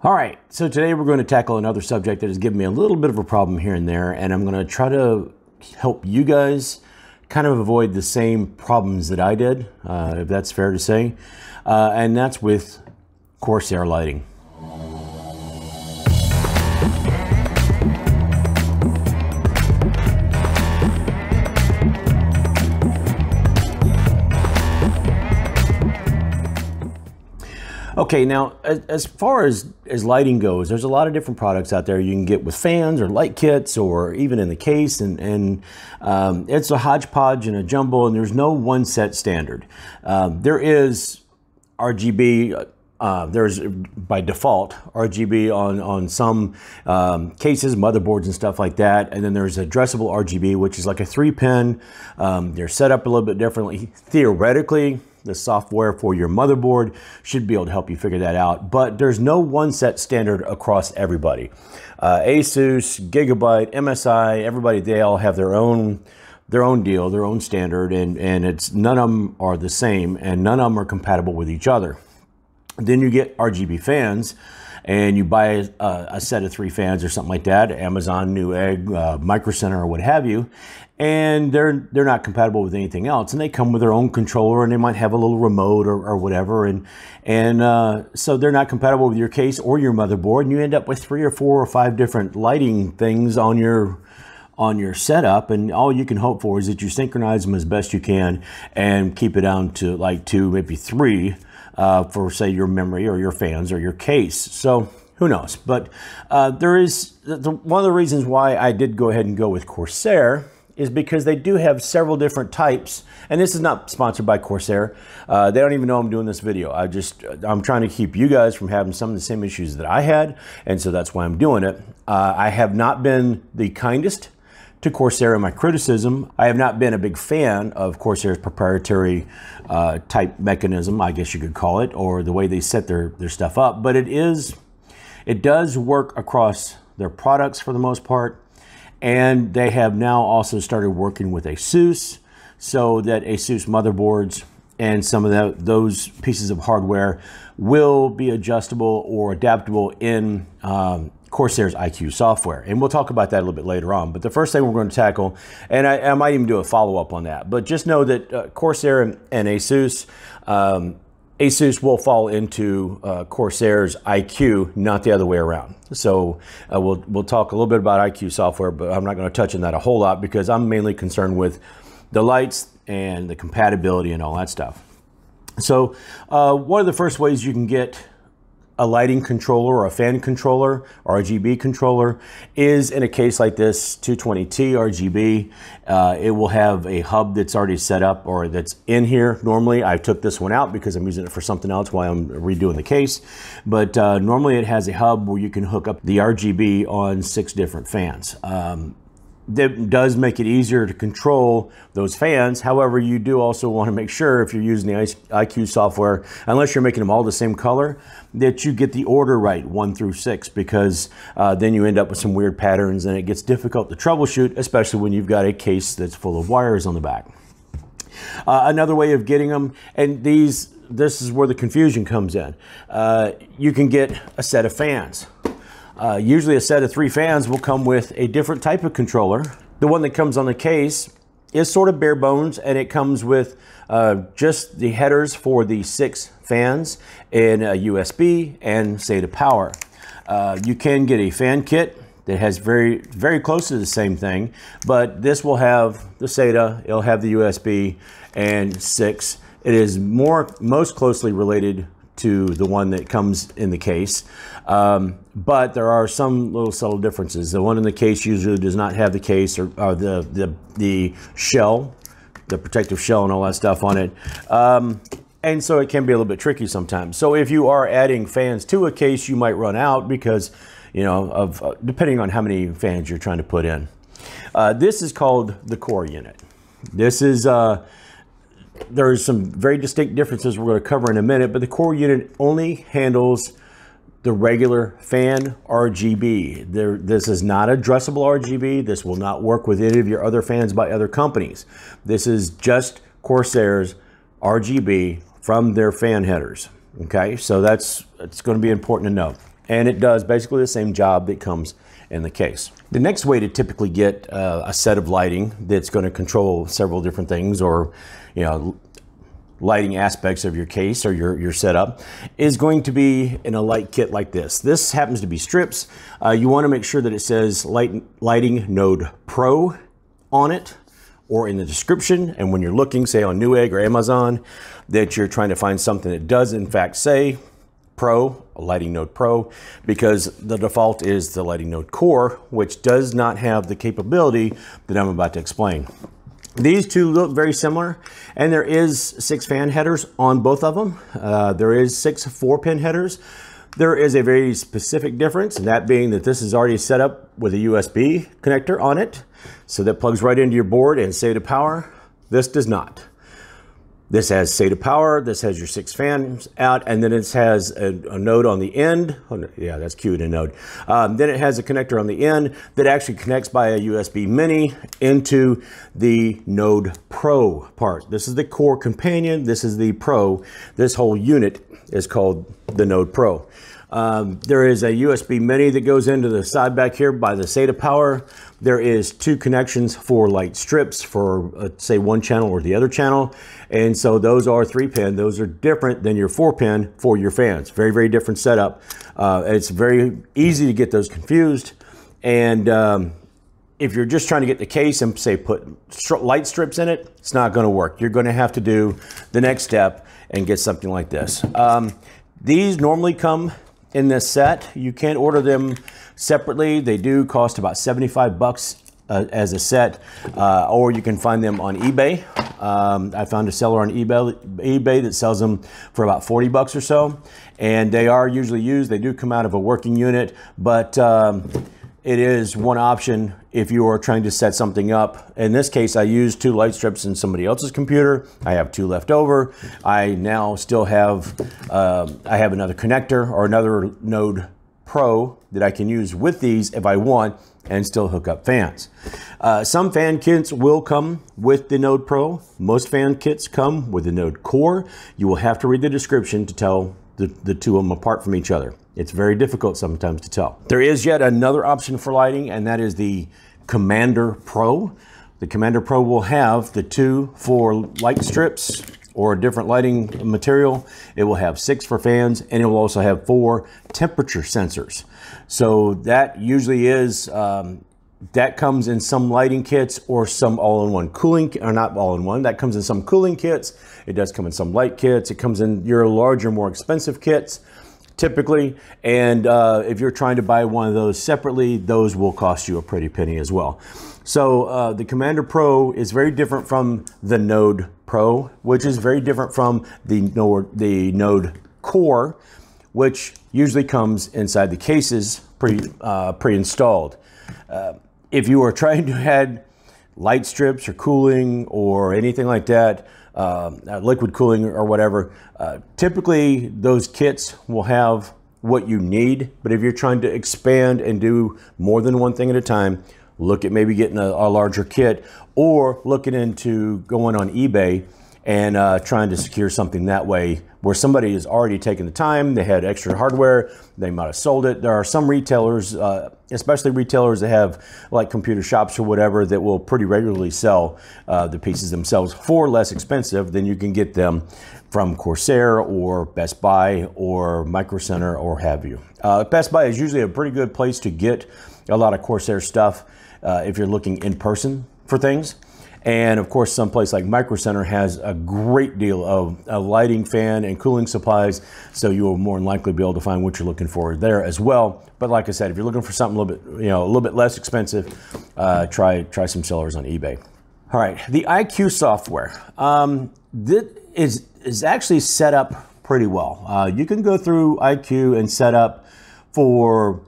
All right, so today we're going to tackle another subject that has given me a little bit of a problem here and there, and I'm going to try to help you guys kind of avoid the same problems that I did, if that's fair to say, and that's with Corsair lighting. Okay, now as far as lighting goes, there's a lot of different products out there you can get with fans or light kits or even in the case, and it's a hodgepodge and a jumble, and there's no one set standard. There is RGB, there's by default RGB on some cases, motherboards and stuff like that, and then there's addressable RGB, which is like a 3-pin. They're set up a little bit differently. Theoretically, the software for your motherboard should be able to help you figure that out, but there's no one set standard across everybody. Asus, Gigabyte, MSI, everybody, they all have their own deal, their own standard, and it's none of them are the same, and none of them are compatible with each other. Then you get RGB fans, and you buy a set of 3 fans or something like that, Amazon, Newegg, Micro Center, or what have you, and they're not compatible with anything else, and they come with their own controller, and they might have a little remote or whatever, and so they're not compatible with your case or your motherboard, and you end up with 3 or 4 or 5 different lighting things on your setup, and all you can hope for is that you synchronize them as best you can and keep it down to like 2, maybe 3 for, say, your memory or your fans or your case. So who knows? But there is one of the reasons why I did go ahead and go with Corsair is because they do have several different types, and this is not sponsored by Corsair. They don't even know I'm doing this video. I'm trying to keep you guys from having some of the same issues that I had, and so that's why I'm doing it. I have not been the kindest to Corsair in my criticism. I have not been a big fan of Corsair's proprietary type mechanism, I guess you could call it, or the way they set their stuff up, but it does work across their products for the most part. And they have now also started working with Asus, so that Asus motherboards and some of those pieces of hardware will be adjustable or adaptable in Corsair's iCue software. And we'll talk about that a little bit later on. But the first thing we're going to tackle, and I might even do a follow-up on that, but just know that Corsair and Asus, Asus will fall into Corsair's iCue, not the other way around. So we'll talk a little bit about iCue software, but I'm not going to touch on that a whole lot because I'm mainly concerned with the lights and the compatibility and all that stuff. So one of the first ways you can get a lighting controller or a fan controller, RGB controller, is in a case like this, 220T RGB. It will have a hub that's already set up or that's in here. Normally, I took this one out because I'm using it for something else while I'm redoing the case. But normally it has a hub where you can hook up the RGB on 6 different fans. That does make it easier to control those fans. However, you do also want to make sure if you're using the iCue software, unless you're making them all the same color, that you get the order right, 1 through 6, because then you end up with some weird patterns and it gets difficult to troubleshoot, especially when you've got a case that's full of wires on the back. Another way of getting them, and this is where the confusion comes in, you can get a set of fans. Usually a set of 3 fans will come with a different type of controller. The one that comes on the case is sort of bare bones, and it comes with just the headers for the 6 fans and a USB and SATA power. You can get a fan kit that has very, very close to the same thing, but this will have the SATA, it'll have the USB and 6. It is most closely related to the one that comes in the case. But there are some little subtle differences. The one in the case usually does not have the case or the shell, the protective shell and all that stuff on it. And so it can be a little bit tricky sometimes. So if you are adding fans to a case, you might run out because, you know, depending on how many fans you're trying to put in. This is called the core unit. This is, there's some very distinct differences we're going to cover in a minute, but the core unit only handles the regular fan RGB. This is not addressable RGB. This will not work with any of your other fans by other companies. This is just Corsair's RGB from their fan headers. Okay, so it's going to be important to know. and it does basically the same job that comes in the case. The next way to typically get a set of lighting that's going to control several different things, or lighting aspects of your case or your setup, is going to be in a light kit like this. This happens to be strips. You want to make sure that it says Lighting Node Pro on it, or in the description, and when you're looking, say on Newegg or Amazon, that you're trying to find something that does in fact say Pro, a Lighting Node Pro, because the default is the Lighting Node Core, which does not have the capability that I'm about to explain. These two look very similar, and there is 6 fan headers on both of them. There is 6 4-pin headers. There is a very specific difference, and that being that this is already set up with a USB connector on it, so that plugs right into your board and SATA power. This does not. This has SATA power, this has your 6 fans out, and then it has a node on the end. Oh, yeah, that's cued in node. Then it has a connector on the end that actually connects by a USB mini into the Node Pro part. This is the core companion, this is the Pro. This whole unit is called the Node Pro. There is a USB mini that goes into the side back here by the SATA power. There is 2 connections for light strips for say one channel or the other channel. And so those are 3-pin. Those are different than your 4-pin for your fans. Very, very different setup. It's very easy to get those confused. And if you're just trying to get the case and say put light strips in it, it's not going to work. You're going to have to do the next step and get something like this. These normally come in this set. You can order them separately. They do cost about 75 bucks as a set, or you can find them on eBay. I found a seller on eBay that sells them for about 40 bucks or so, and they are usually used. They do come out of a working unit, but it is one option if you are trying to set something up. In this case, I used 2 light strips in somebody else's computer. I have 2 left over. I now still have, I have another connector or another Node Pro that I can use with these if I want and still hook up fans. Some fan kits will come with the Node Pro. Most fan kits come with the Node Core. You will have to read the description to tell the two of them apart from each other. It's very difficult sometimes to tell. There is yet another option for lighting, and that is the Commander Pro. The Commander Pro will have the 2 for light strips or a different lighting material. It will have 6 for fans, and it will also have 4 temperature sensors. So that usually is, that comes in some lighting kits or some all-in-one cooling, or not all-in-one, that comes in some cooling kits. It does come in some light kits. It comes in your larger, more expensive kits, typically. And if you're trying to buy one of those separately, those will cost you a pretty penny as well. So the Commander Pro is very different from the Node Pro, which is very different from the Node Core, which usually comes inside the cases pre-installed. If you are trying to add light strips or cooling or anything like that, liquid cooling or whatever, typically those kits will have what you need. But if you're trying to expand and do more than one thing at a time, look at maybe getting a larger kit, or looking into going on eBay and trying to secure something that way, where somebody has already taken the time, they had extra hardware, they might have sold it. There are some retailers, especially retailers that have like computer shops or whatever, that will pretty regularly sell the pieces themselves for less expensive than you can get them from Corsair or Best Buy or Micro Center or have you. Best Buy is usually a pretty good place to get a lot of Corsair stuff if you're looking in person for things. And of course, some place like Micro Center has a great deal of lighting, fan, and cooling supplies, so you will more than likely be able to find what you're looking for there as well. But like I said, if you're looking for something a little bit less expensive, try some sellers on eBay. All right, the iCue software. This is actually set up pretty well. You can go through iCue and set up for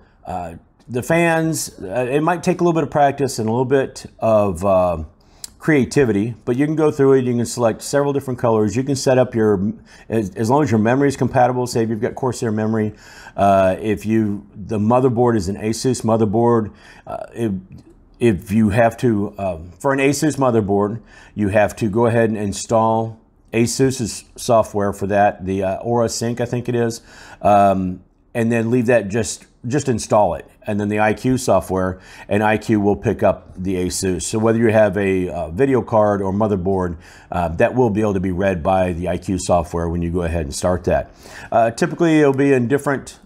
the fans. It might take a little bit of practice and a little bit of creativity, but you can go through it. You can select several different colors. You can set up your, as long as your memory is compatible. Say if you've got Corsair memory, the motherboard is an Asus motherboard. If you have to, for an Asus motherboard, you have to go ahead and install Asus's software for that, the Aura Sync, I think it is. and then leave that, just install it, and then the iCue software, and iCue will pick up the ASUS. So whether you have a video card or motherboard, that will be able to be read by the iCue software when you go ahead and start that. Typically it'll be in different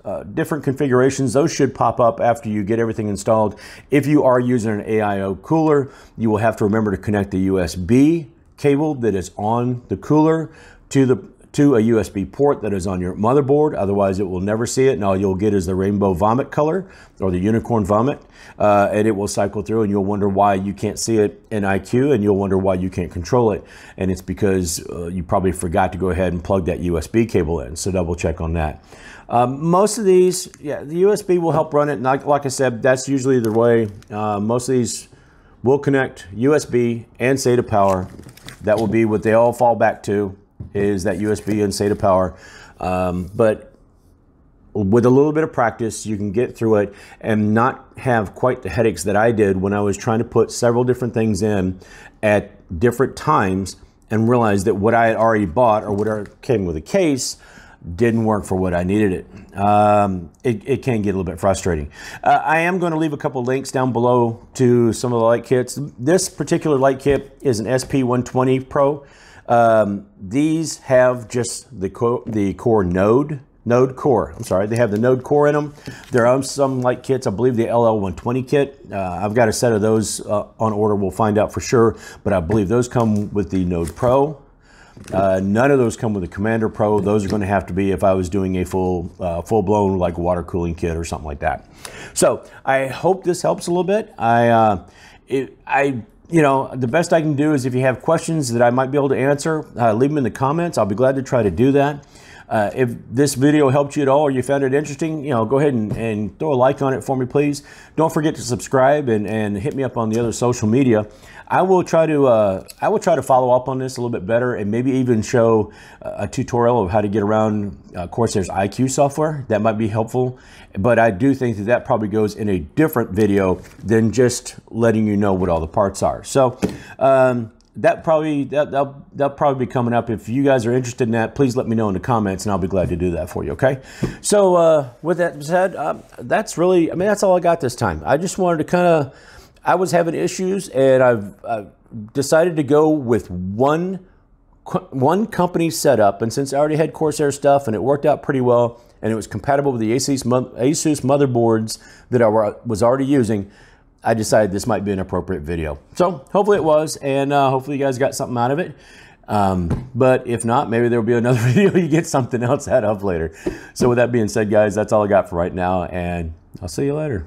configurations. Those should pop up after you get everything installed. If you are using an AIO cooler, you will have to remember to connect the USB cable that is on the cooler to a USB port that is on your motherboard. Otherwise it will never see it, and all you'll get is the rainbow vomit color, or the unicorn vomit, and it will cycle through, and you'll wonder why you can't see it in iCue, and you'll wonder why you can't control it, and it's because you probably forgot to go ahead and plug that USB cable in. So double check on that. Most of these, yeah, the USB will help run it. Like I said, that's usually the way. Most of these will connect USB and SATA power. That will be what they all fall back to, is that USB and SATA power. But with a little bit of practice, you can get through it and not have quite the headaches that I did when I was trying to put several different things in at different times and realized that what I had already bought, or what came with a case, didn't work for what I needed it. It can get a little bit frustrating. I am going to leave a couple links down below to some of the light kits. This particular light kit is an SP120 Pro. These have just the core node core. I'm sorry, they have the node core in them. There are some light kits, I believe the LL120 kit. I've got a set of those on order. We'll find out for sure, but I believe those come with the Node Pro. None of those come with the Commander Pro. Those are going to have to be if I was doing a full-blown like water cooling kit or something like that. So I hope this helps a little bit. You know, the best I can do is, if you have questions that I might be able to answer, leave them in the comments. I'll be glad to try to do that. If this video helped you at all, or you found it interesting, you know, go ahead and throw a like on it for me, please. Don't forget to subscribe and hit me up on the other social media. I will try to follow up on this a little bit better, and maybe even show a tutorial of how to get around Corsair's iCue software. That might be helpful, but I do think that that probably goes in a different video than just letting you know what all the parts are. So that'll probably be coming up. If you guys are interested in that, please let me know in the comments, and I'll be glad to do that for you. Okay. So with that said, that's really, I mean, that's all I got this time. I just wanted to kind of, I was having issues, and I've decided to go with one company setup. And since I already had Corsair stuff and it worked out pretty well, and it was compatible with the ASUS motherboards that I was already using, I decided this might be an appropriate video. So hopefully it was, and hopefully you guys got something out of it. But if not, maybe there'll be another video you get something else out of later. So with that being said, guys, that's all I got for right now, and I'll see you later.